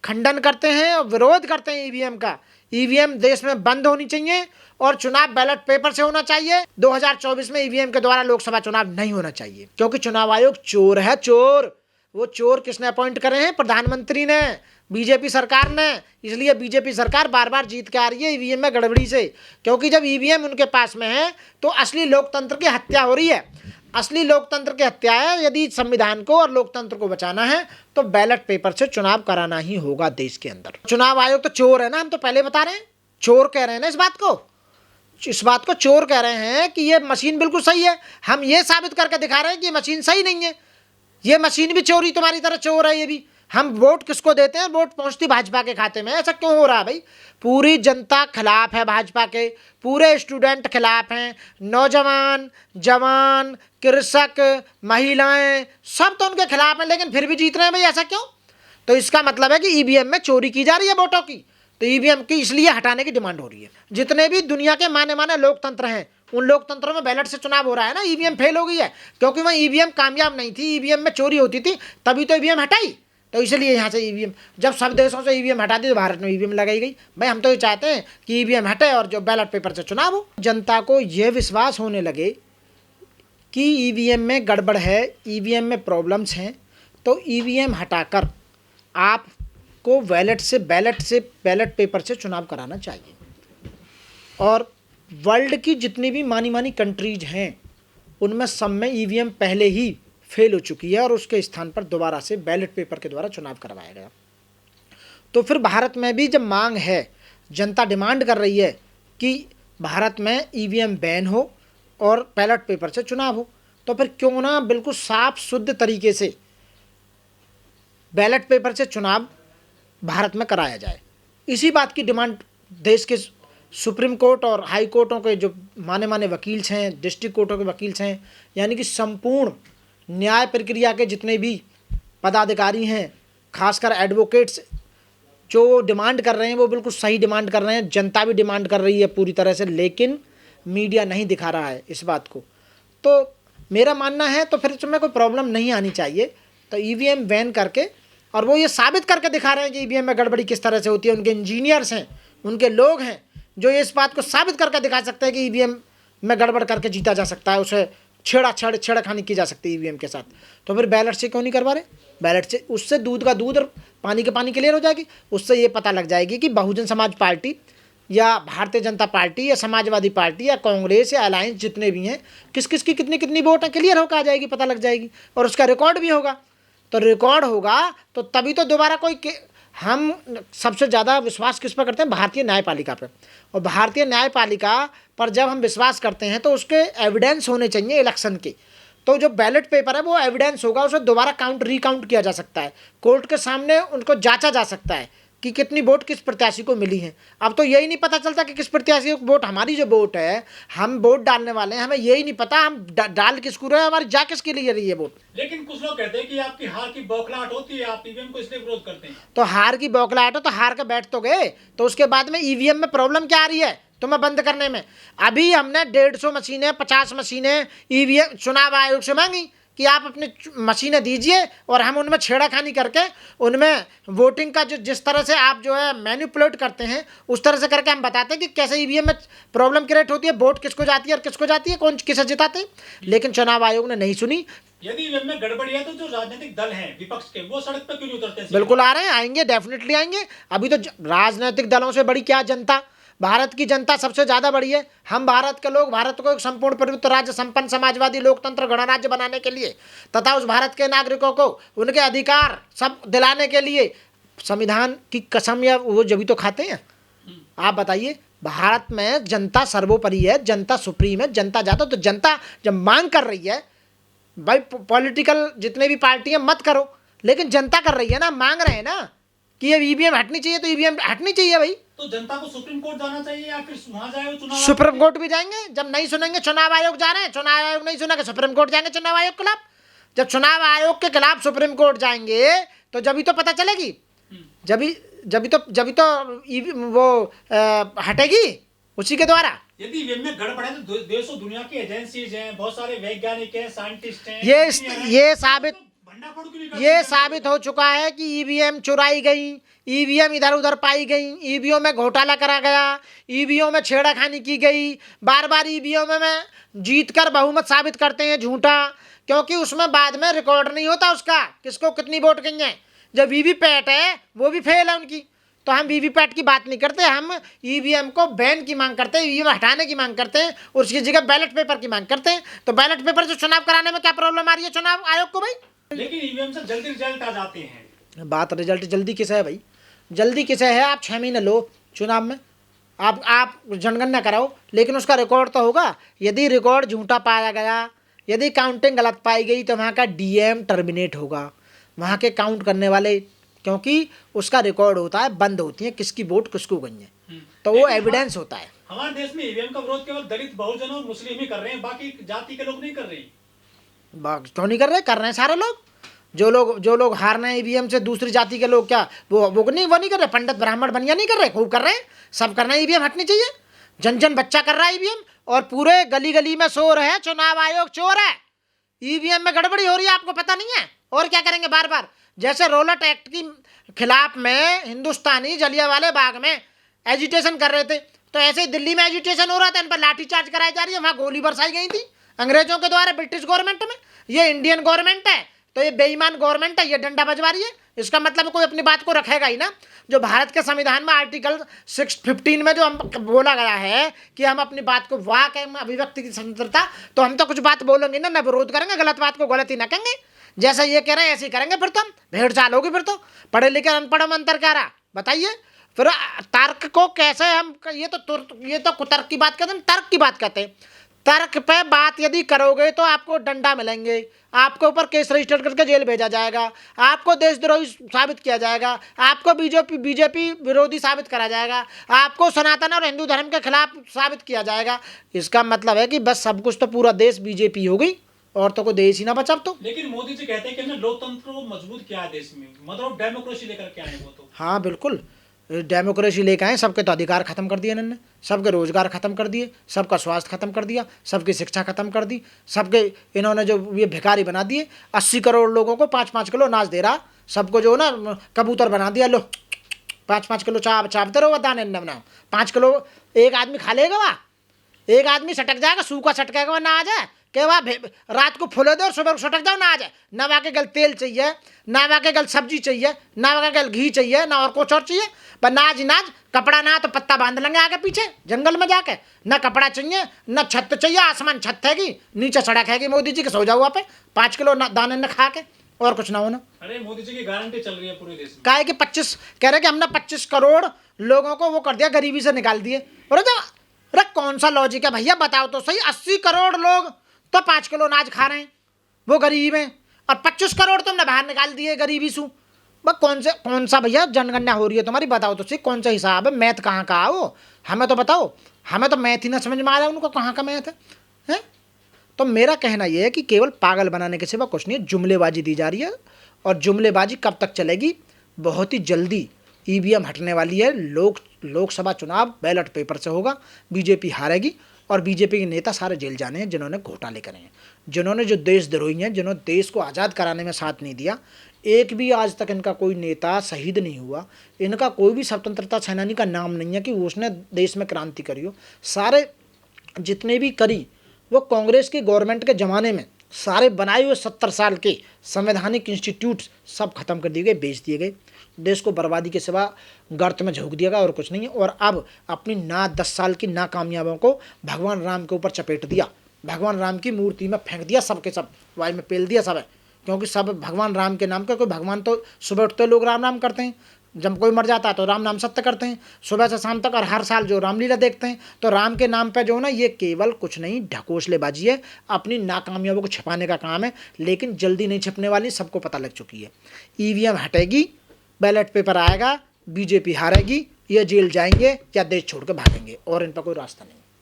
खंडन करते हैं और विरोध करते हैं ईवीएम का। ईवीएम देश में बंद होनी चाहिए और चुनाव बैलेट पेपर से होना चाहिए। 2024 में ईवीएम के द्वारा लोकसभा चुनाव नहीं होना चाहिए, क्योंकि चुनाव आयोग चोर है, चोर। वो चोर किसने अपॉइंट करे हैं? प्रधानमंत्री ने, बीजेपी सरकार ने। इसलिए बीजेपी सरकार बार बार जीत के आ रही है ईवीएम में गड़बड़ी से, क्योंकि जब ईवीएम उनके पास में है तो असली लोकतंत्र की हत्या हो रही है। असली लोकतंत्र की हत्या है। यदि संविधान को और लोकतंत्र को बचाना है तो बैलेट पेपर से चुनाव कराना ही होगा देश के अंदर। चुनाव आयोग तो चोर है ना, हम तो पहले बता रहे हैं, चोर कह रहे हैं ना इस बात को चोर कह रहे हैं कि ये मशीन बिल्कुल सही है। हम ये साबित करके दिखा रहे हैं कि ये मशीन सही नहीं है, ये मशीन भी चोरी तुम्हारी तरह चोर है। ये भी हम वोट किसको देते हैं? वोट पहुंचती भाजपा के खाते में। ऐसा क्यों हो रहा है भाई? पूरी जनता खिलाफ है भाजपा के, पूरे स्टूडेंट खिलाफ हैं, नौजवान, जवान, कृषक, महिलाएं, सब तो उनके खिलाफ हैं, लेकिन फिर भी जीत रहे हैं भाई। ऐसा क्यों? तो इसका मतलब है कि ईवीएम में चोरी की जा रही है वोटों की। तो ईवीएम की इसलिए हटाने की डिमांड हो रही है। जितने भी दुनिया के माने लोकतंत्र हैं, उन लोकतंत्रों में बैलेट से चुनाव हो रहा है ना। ईवीएम फेल हो गई है क्योंकि वहाँ ईवीएम कामयाब नहीं थी, ईवीएम में चोरी होती थी, तभी तो ईवीएम हटाई। तो इसलिए यहाँ से ईवीएम, जब सब देशों से ईवीएम हटा दी तो भारत में ईवीएम लगाई गई। भाई हम तो ये चाहते हैं कि ईवीएम हटे और जो बैलेट पेपर से चुनाव हो। जनता को यह विश्वास होने लगे कि ईवीएम में गड़बड़ है, ईवीएम में प्रॉब्लम्स हैं, तो ईवीएम हटाकर आपको बैलेट पेपर से चुनाव कराना चाहिए। और वर्ल्ड की जितनी भी मानी कंट्रीज हैं उनमें सब में ईवीएम पहले ही फेल हो चुकी है और उसके स्थान पर दोबारा से बैलेट पेपर के द्वारा चुनाव करवाया गया। तो फिर भारत में भी जब मांग है, जनता डिमांड कर रही है कि भारत में ईवीएम बैन हो और बैलेट पेपर से चुनाव हो, तो फिर क्यों ना बिल्कुल साफ शुद्ध तरीके से बैलेट पेपर से चुनाव भारत में कराया जाए। इसी बात की डिमांड देश के सुप्रीम कोर्ट और हाई कोर्टों के जो माने वकील हैं, डिस्ट्रिक्ट कोर्टों के वकील हैं, यानी कि संपूर्ण न्याय प्रक्रिया के जितने भी पदाधिकारी हैं, खासकर एडवोकेट्स, जो डिमांड कर रहे हैं वो बिल्कुल सही डिमांड कर रहे हैं। जनता भी डिमांड कर रही है पूरी तरह से, लेकिन मीडिया नहीं दिखा रहा है इस बात को। तो मेरा मानना है तो फिर इसमें कोई प्रॉब्लम नहीं आनी चाहिए। तो ईवीएम बैन करके, और वो ये साबित करके दिखा रहे हैं कि ईवीएम में गड़बड़ी किस तरह से होती है। उनके इंजीनियर्स हैं, उनके लोग हैं जो इस बात को साबित करके दिखा सकते हैं कि ईवीएम में गड़बड़ करके जीता जा सकता है, उसे छेड़खानी की जा सकती है ईवीएम के साथ। तो फिर बैलेट से क्यों नहीं करवा रहे? बैलेट से उससे दूध का दूध और पानी का पानी क्लियर हो जाएगी। उससे ये पता लग जाएगी कि बहुजन समाज पार्टी या भारतीय जनता पार्टी या समाजवादी पार्टी या कांग्रेस या अलायंस जितने भी हैं, किस किस की कितनी कितनी वोट है, क्लियर होकर आ जाएगी, पता लग जाएगी। और उसका रिकॉर्ड भी होगा। तो रिकॉर्ड होगा तो तभी तो दोबारा हम सबसे ज़्यादा विश्वास किस पर करते हैं? भारतीय न्यायपालिका पर। और भारतीय न्यायपालिका पर जब हम विश्वास करते हैं तो उसके एविडेंस होने चाहिए इलेक्शन के। तो जो बैलेट पेपर है वो एविडेंस होगा, उसे दोबारा रिकाउंट किया जा सकता है, कोर्ट के सामने उनको जांचा जा सकता है कि कितनी वोट किस प्रत्याशी को मिली है। अब तो यही नहीं पता चलता कि किस प्रत्याशी को वोट, हमारी जो वोट है, हम वोट डालने वाले हैं, हमें यही नहीं पता हम डाल किसको रहे हैं, हमारी जा किसके लिए रही है वोट। लेकिन कुछ लोग कहते हैं कि आपकी हार की बौखलाहट होती है, आप ईवीएम को इसलिए विरोध करते हैं। तो हार की बौखलाहट हो तो हार के बैठ तो गए, तो उसके बाद में ईवीएम में प्रॉब्लम क्या आ रही है तुम्हें बंद करने में? अभी हमने 150 मशीनें 50 मशीनें ईवीएम चुनाव आयोग से मांगी कि आप अपनी मशीनें दीजिए और हम उनमें छेड़खानी करके उनमें वोटिंग का जिस तरह से आप जो है मैनिपुलेट करते हैं उस तरह से करके हम बताते हैं कि कैसे ईवीएम में प्रॉब्लम क्रिएट होती है, वोट किसको जाती है और किसको जाती है, कौन किसे जिताते हैं। लेकिन चुनाव आयोग ने नहीं सुनी। यदि ईवीएम में गड़बड़ी है तो जो राजनीतिक दल हैं विपक्ष के, वो सड़क पर क्यों नहीं उतरते हैं? बिल्कुल आ रहे हैं, आएंगे, डेफिनेटली आएंगे। अभी तो राजनीतिक दलों से बड़ी क्या जनता, भारत की जनता सबसे ज़्यादा बड़ी है। हम भारत के लोग भारत को एक संपूर्ण प्रभुत्व राज्य, संपन्न समाजवादी लोकतंत्र गणराज्य बनाने के लिए तथा उस भारत के नागरिकों को उनके अधिकार सब दिलाने के लिए संविधान की कसम या वो जब भी तो खाते हैं। आप बताइए, भारत में जनता सर्वोपरि है, जनता सुप्रीम है, जनता ज़्यादा। तो जनता जब मांग कर रही है, भाई पॉलिटिकल जितने भी पार्टी हैं मत करो, लेकिन जनता कर रही है ना, मांग रहे हैं ना कि ये ईवीएम हटनी चाहिए, तो ईवीएम हटनी चाहिए भाई। तो जनता को सुप्रीम कोर्ट जाना चाहिए या फिर वहां जाए चुनाव? सुप्रीम कोर्ट भी जाएंगे। जब नहीं सुनेंगे, चुनाव आयोग जा रहे हैं, चुनाव आयोग नहीं सुना कि सुप्रीम कोर्ट जाएंगे चुनाव आयोग के खिलाफ। जब चुनाव आयोग के खिलाफ सुप्रीम कोर्ट जाएंगे तो जब ही तो पता चलेगी, जब तो वो हटेगी उसी के द्वारा। यदि ईवीएम में गड़बड़ है तो देशों दुनिया की एजेंसीज हैं, बहुत सारे वैज्ञानिक हैं, साइंटिस्ट हैं, ये साबित भंडाफोड़ क्यों नहीं करते? ये साबित हो चुका है कि ईवीएम चुराई गई, ईवीएम इधर उधर पाई गई, ईवीएम में घोटाला करा गया, ईवीएम में छेड़खानी की गई। बार बार ईवीएम में जीत कर बहुमत साबित करते हैं झूठा, क्योंकि उसमें बाद में रिकॉर्ड नहीं होता उसका किसको कितनी वोट गई है। जब वीवीपैट है वो भी फेल है उनकी, तो हम वीवीपैट की बात नहीं करते, हम ईवीएम को बैन की मांग करते हैं, ईवीएम हटाने की मांग करते हैं और उसकी जगह बैलेट पेपर की मांग करते हैं। तो बैलेट पेपर से चुनाव कराने में क्या प्रॉब्लम आ रही है चुनाव आयोग को भाई? लेकिन ईवीएम से जल्दी रिजल्ट आ जाते हैं। बात रिजल्ट जल्दी किसे है भाई? जल्दी किसे है? आप 6 महीने लो चुनाव में, आप जनगणना कराओ, लेकिन उसका रिकॉर्ड तो होगा। यदि रिकॉर्ड झूठा पाया गया, यदि काउंटिंग गलत पाई गई, तो वहाँ का डीएम टर्मिनेट होगा, वहाँ के काउंट करने वाले, क्योंकि उसका रिकॉर्ड होता है, बंद होती है किसकी वोट किसको गई है, तो वो एविडेंस होता है। हमारे देश में ईवीएम का विरोध केवल दलित, बहुजन और मुस्लिम ही कर रहे हैं, बाकी जाति के लोग नहीं कर रहे। क्यों नहीं कर रहे? कर रहे हैं सारे लोग। जो लोग हार रहे हैं ईवीएम से, दूसरी जाति के लोग क्या वो नहीं कर रहे? पंडित ब्राह्मण बनिया नहीं कर रहे? खूब कर रहे हैं, सब कर रहे हैं। ईवीएम हटनी चाहिए, जन जन बच्चा कर रहा है ईवीएम, और पूरे गली गली में शोर है चुनाव आयोग चोर है, ईवीएम में गड़बड़ी हो रही है, आपको पता नहीं है। और क्या करेंगे? बार बार जैसे रोलट एक्ट की खिलाफ में हिंदुस्तानी जलियांवाले बाग में एजिटेशन कर रहे थे, तो ऐसे ही दिल्ली में एजिटेशन हो रहा था, इन पर लाठीचार्ज कराई जा रही है, वहां गोली बरसाई गई थी अंग्रेजों के द्वारा ब्रिटिश गवर्नमेंट में। ये इंडियन गवर्नमेंट है, तो ये बेईमान गवर्नमेंट है, ये डंडा बजवा रही है। इसका मतलब कोई अपनी बात को रखेगा ही ना। जो भारत के संविधान में आर्टिकल 615 में जो हम बोला गया है कि हम अपनी बात को वाक है अभिव्यक्ति की स्वतंत्रता, तो हम तो कुछ बात बोलेंगे ना विरोध करेंगे, गलत बात को गलत ही ना कहेंगे। जैसा ये कह रहे हैं ऐसे ही करेंगे, फिर तो हम भेड़ चाल होगी। फिर तो पढ़े लिखे अनपढ़ में अंतर क्या रहा बताइए? फिर तर्क को कैसे हम, ये तो कुतर्क की बात कहते हैं, तर्क की बात कहते हैं। तर्क पे बात यदि करोगे तो आपको डंडा मिलेंगे, आपके ऊपर केस रजिस्टर करके जेल भेजा जाएगा, आपको देशद्रोही साबित किया जाएगा, आपको बीजेपी विरोधी साबित करा जाएगा, आपको सनातन और हिंदू धर्म के खिलाफ साबित किया जाएगा। इसका मतलब है कि बस सब कुछ तो पूरा देश बीजेपी हो गई, और तो को देश ही ना बचा तो। लेकिन मोदी जी कहते हैं कि हमने लोकतंत्र को मजबूत किया है देश में, मतलब डेमोक्रेसी लेकर के आए वो तो। हाँ बिल्कुल, डेमोक्रेसी लेकर आए, सबके तो अधिकार खत्म कर दिए इन्होंने, सबके रोजगार खत्म कर दिए, सबका स्वास्थ्य खत्म कर दिया, सबकी शिक्षा खत्म कर दी, सबके इन्होंने जो ये भिखारी बना दिए। 80 करोड़ लोगों को 5-5 किलो अनाज दे रहा, सबको जो ना कबूतर बना दिया, लो 5-5 किलो चापते रहो, दाने बनाओ, 5 किलो एक आदमी खा लेगा, वहाँ एक आदमी सटक जाएगा, सूखा सटकेगा वह ना आ जाए के वहाँ रात को फुले दो और सुबह सटक जाओ ना आ जाए। ना वहाँ के गल तेल चाहिए, ना वहाँ के गल सब्जी चाहिए, ना वहाँ के गल घी चाहिए, ना और कुछ और चाहिए, पर नाज कपड़ा ना तो पत्ता बांध लेंगे आगे पीछे जंगल में जाके। ना कपड़ा चाहिए, ना छत चाहिए, आसमान छत हैगी, नीचे सड़क हैगी, मोदी जी के सो जाओ वहाँ पे 5 किलो दाने न खा के, और कुछ ना होना। अरे मोदी जी की गारंटी चल रही है पूरे देश में, काहे कि 25 कह रहे कि हमने 25 करोड़ लोगों को वो कर दिया, गरीबी से निकाल दिए। अरे कौन सा लॉजिक है भैया, बताओ तो सही। 80 करोड़ लोग तो 5 किलो अनाज खा रहे हैं, वो गरीब हैं, और 25 करोड़ तुमने बाहर निकाल दिए गरीबी से। कौन सा भैया जनगणना हो रही है तुम्हारी, बताओ तो सही कौन सा हिसाब है? मैथ कहाँ का हो, हमें तो बताओ, हमें तो मैथ ही ना समझ में आ रहा है, उनको कहाँ का मैथ है? तो मेरा कहना यह है कि केवल पागल बनाने के सिवा कुछ नहीं है, जुमलेबाजी दी जा रही है, और जुमलेबाजी कब तक चलेगी? बहुत ही जल्दी ईवीएम हटने वाली है। लोकसभा चुनाव बैलेट पेपर से होगा, बीजेपी हारेगी, और बीजेपी के नेता सारे जेल जाने हैं जिन्होंने घोटाले करे हैं, जिन्होंने जो देशद्रोही हैं, जिन्होंने देश को आज़ाद कराने में साथ नहीं दिया। एक भी आज तक इनका कोई नेता शहीद नहीं हुआ, इनका कोई भी स्वतंत्रता सेनानी का नाम नहीं है कि उसने देश में क्रांति करी हो। सारे जितने भी करी वो कांग्रेस की गवर्नमेंट के ज़माने में, सारे बनाए हुए 70 साल के संवैधानिक इंस्टीट्यूट सब खत्म कर दिए गए, बेच दिए गए, देश को बर्बादी के सिवा गर्त में झोंक दिया गया और कुछ नहीं है। और अब अपनी 10 साल की नाकामयाबियों को भगवान राम के ऊपर चपेट दिया, भगवान राम की मूर्ति में फेंक दिया, सबके सब वायु में पेल दिया सब है, क्योंकि सब भगवान राम के नाम का, कोई भगवान तो सुबह उठते लोग राम नाम करते हैं, जब कोई मर जाता है तो राम नाम सत्य करते हैं सुबह से शाम तक, और हर साल जो रामलीला देखते हैं। तो राम के नाम पे जो है ना, ये केवल कुछ नहीं ढकोसलेबाजी है, अपनी नाकामयाबियों को छिपाने का काम है, लेकिन जल्दी नहीं छिपने वाली, सबको पता लग चुकी है। ईवीएम हटेगी, बैलेट पेपर आएगा, बीजेपी हारेगी, ये जेल जाएंगे या देश छोड़ के भागेंगे, और इन पर कोई रास्ता नहीं।